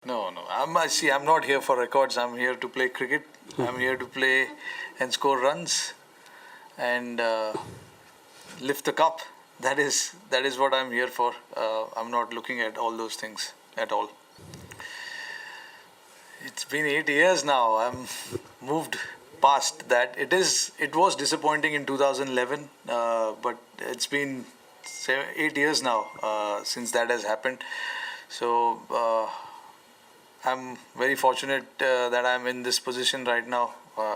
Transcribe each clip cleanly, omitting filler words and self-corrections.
No. I'm not here for records. I'm here to play cricket. I'm here to play and score runs and lift the cup. That is what I'm here for. I'm not looking at all those things at all. It's been 8 years now. I'm moved past that. It was disappointing in 2011, but it's been 8 years now since that has happened. So I'm very fortunate that I'm in this position right now.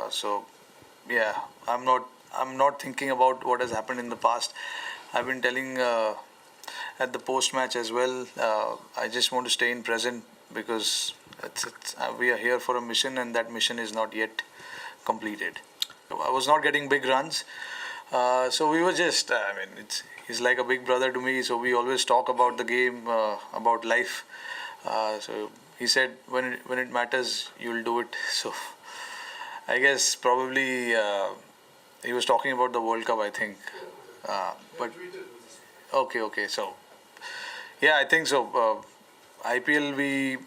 So yeah, I'm not thinking about what has happened in the past. I've been telling at the post match as well. I just want to stay in present because we are here for a mission, and that mission is not yet completed. I was not getting big runs, so we were just. He's like a big brother to me. So we always talk about the game, about life. So he said, when it matters, you'll do it. So I guess probably he was talking about the World Cup, I think. But okay. So yeah, I think so. IPL, we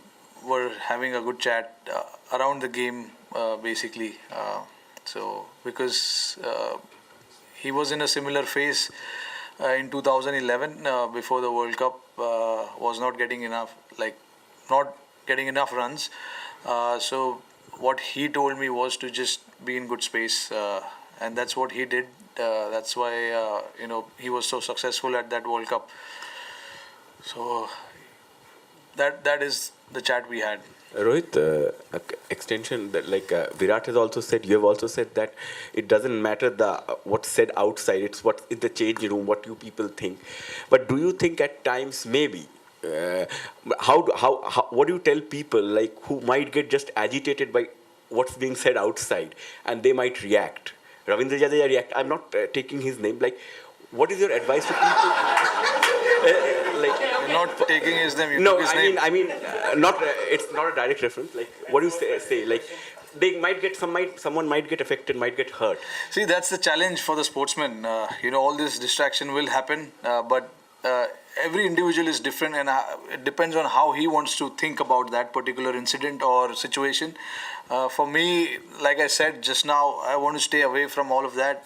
were having a good chat around the game, basically. So because he was in a similar phase in 2011 before the World Cup, was not getting enough runs. So what he told me was to just be in good space, and that's what he did. That's why he was so successful at that World Cup. So that is the chat we had. Rohit, extension that Virat has also said, you have also said that it doesn't matter what's said outside, it's what in the change room, what you people think. But do you think at times maybe what do you tell people who might get just agitated by what's being said outside and they might react? Ravindra Jadeja react. I'm not taking his name. What is your advice to people? You're not taking his name. You No, took his name. not. It's not a direct reference. What do you say? They might get someone might get affected, might get hurt. See, that's the challenge for the sportsman. All this distraction will happen, but every individual is different, and it depends on how he wants to think about that particular incident or situation. For me, like I said just now, I want to stay away from all of that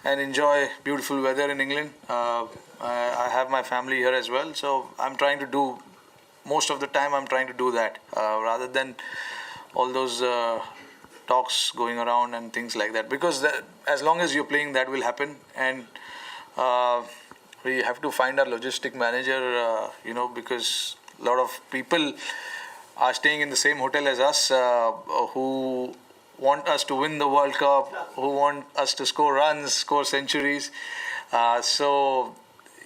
and enjoy beautiful weather in England. I have my family here as well, so I'm trying to do most of the time. I'm trying to do that rather than all those talks going around and things like that. Because as long as you're playing, that will happen, and we have to find our logistic manager. Because a lot of people are staying in the same hotel as us, who want us to win the World Cup, who want us to score runs, score centuries. So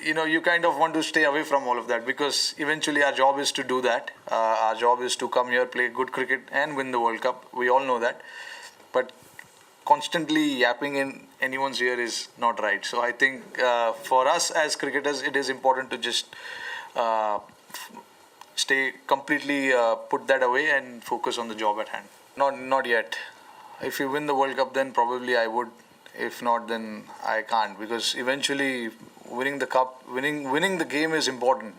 you kind of want to stay away from all of that, because eventually our job is to do that. Our job is to come here, play good cricket and win the World Cup. We all know that. But constantly yapping in anyone's ear is not right. So I think for us as cricketers, it is important to just stay completely, put that away and focus on the job at hand. Not yet. If we win the World Cup, then probably I would. If not, then I can't, because eventually winning the cup, winning the game is important.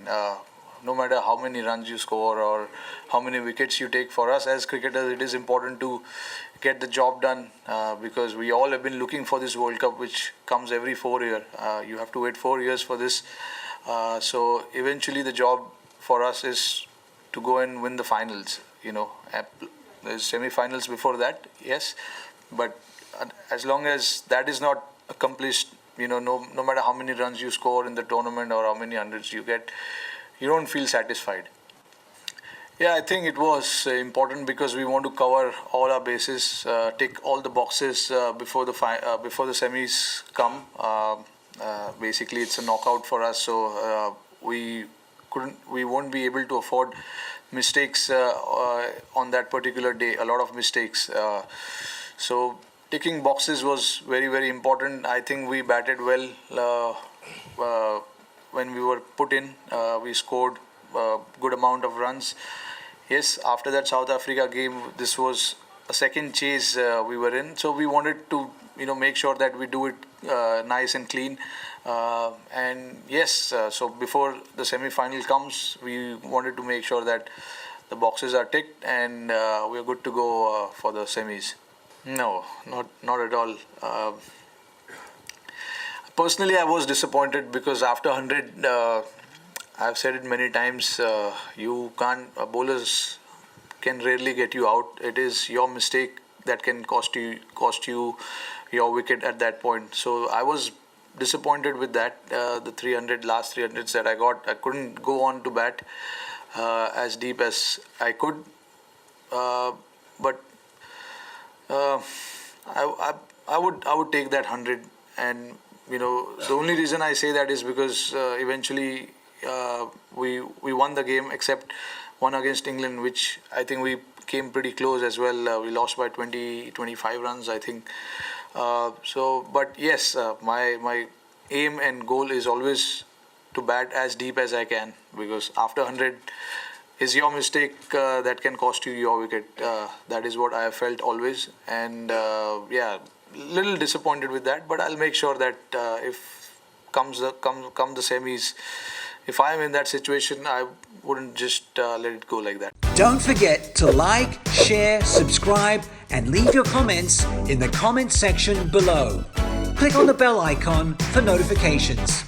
No matter how many runs you score or how many wickets you take, for us as cricketers, it is important to get the job done, because we all have been looking for this World Cup, which comes every 4 years. You have to wait 4 years for this. So eventually the job for us is to go and win the finals. There's semi-finals before that, yes, but as long as that is not accomplished, no matter how many runs you score in the tournament or how many hundreds you get, you don't feel satisfied. Yeah, I think it was important because we want to cover all our bases, tick all the boxes before the semis come. Basically, it's a knockout for us, so we won't be able to afford mistakes on that particular day. A lot of mistakes. So ticking boxes was very, very important. I think we batted well when we were put in. We scored a good amount of runs. Yes, after that South Africa game, this was a second chase we were in. So we wanted to, make sure that we do it nice and clean. And yes, so before the semi-final comes, we wanted to make sure that the boxes are ticked, and we're good to go for the semis. No, not at all. Personally, I was disappointed because after 100, I've said it many times, you can't, bowlers can rarely get you out. It is your mistake that can cost you your wicket at that point. So I was disappointed with that. The last 300s that I got, I couldn't go on to bat as deep as I could. But I would take that 100, and the only reason I say that is because eventually we won the game, except one against England, which I think we came pretty close as well. We lost by 25 runs, I think. But yes, my aim and goal is always to bat as deep as I can, because after 100 is your mistake that can cost you your wicket. That is what I have felt always, and little disappointed with that. But I'll make sure that if come the semis, if I am in that situation, I wouldn't just let it go like that. Don't forget to like, share, subscribe, and leave your comments in the comment section below. Click on the bell icon for notifications.